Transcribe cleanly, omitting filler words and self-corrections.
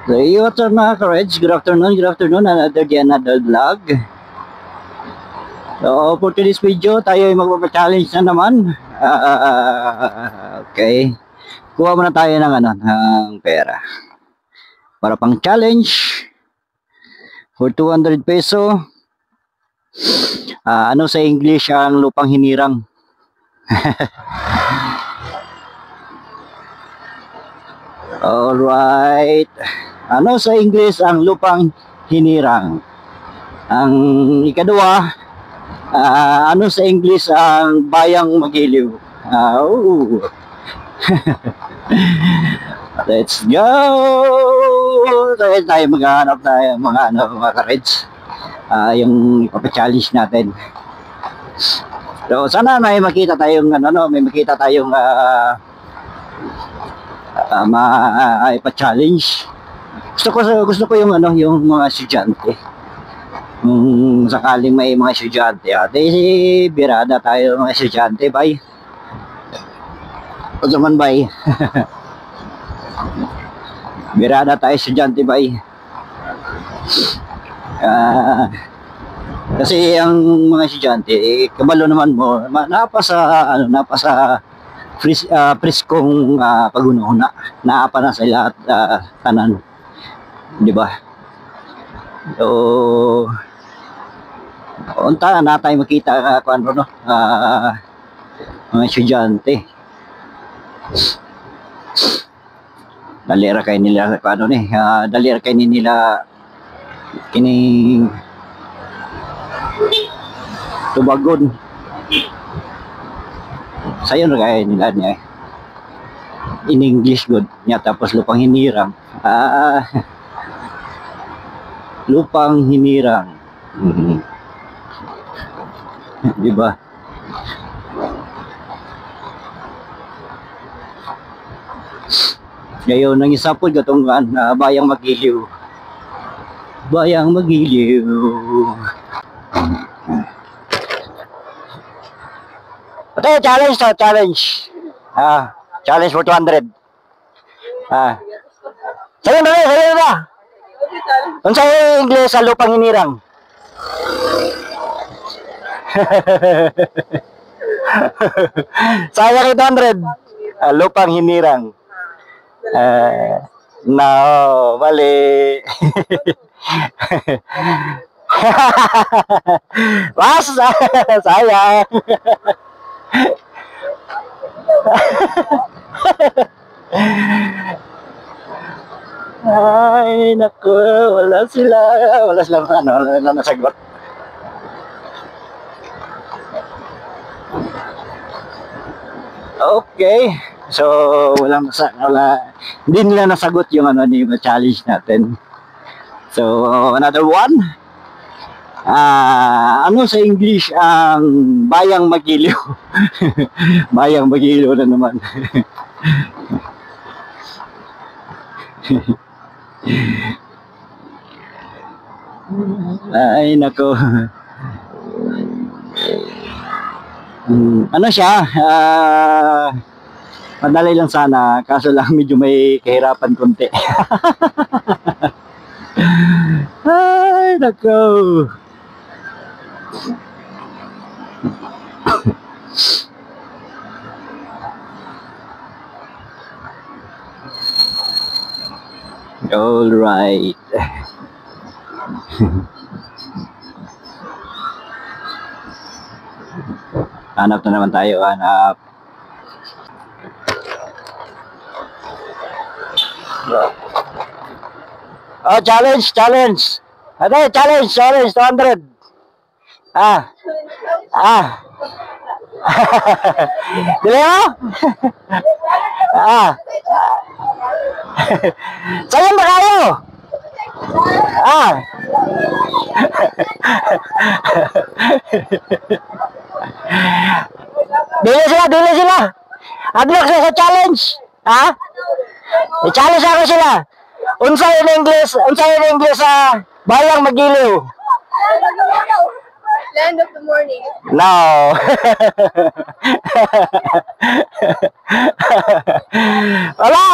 So, what's up mga ka-Reds? Good afternoon, another day, another vlog. So, for today's video, tayo ay magpapachallenge na naman. Okay. Kuha muna tayo ng pera. Para pang challenge. For 200 peso. Ano sa English ang lupang hinirang? Alright. Ano sa English ang lupang hinirang? Ang ikadua, ano sa English ang bayang magiliw? Let's go! Tayo maghahanap tayo mga ka-Reds. Yung ipapachallenge natin. So sana may makita tayong may makita tayong ipa-challenge. Gusto ko yung yung mga estudyante. Kung sakaling may mga estudyante, birada tayo mga estudyante, bye. O naman, bye. Birada tayo estudyante, bye. Kasi ang mga estudyante, kabalo naman mo, napasa priskong pagunahuna, naapa na sa lahat tanan, di ba? So unta na tayo makita mga estudyante. Dalira kay nila dalira kay nila kining tubagon. Sayon na kaya nila niya in English good niya, tapos lupang hinirang. Lupang hinirang. Di ba? Ngayon nang isa po gatong bayang magiliw. Bayang magiliw. Ito, challenge to, challenge. Challenge for 200. Sayo na. Kung sa'yo English sa lupang hinirang. Sayang 800. Lupang hinirang. No, mali. Mas, sayang. Ay, naku, wala silang nasagot. Okay, so hindi nila nasagot yung yung challenge natin. So another one. Ano sa English ang bayang magiliw? Bayang magiliw na naman. Ay, nako. Ano siya? Madali lang sana, kaso lang medyo may kahirapan konti. Ay, nako. All right. Hanap na naman tayo, hanap. Oh, challenge. Ano, challenge 200. Dili mo? Sayang ba kayo? Dili sila. Adlock sila sa challenge. I-challenge ako sila. Unsay in English bayang magiliw. Land of the morning. No. Wala.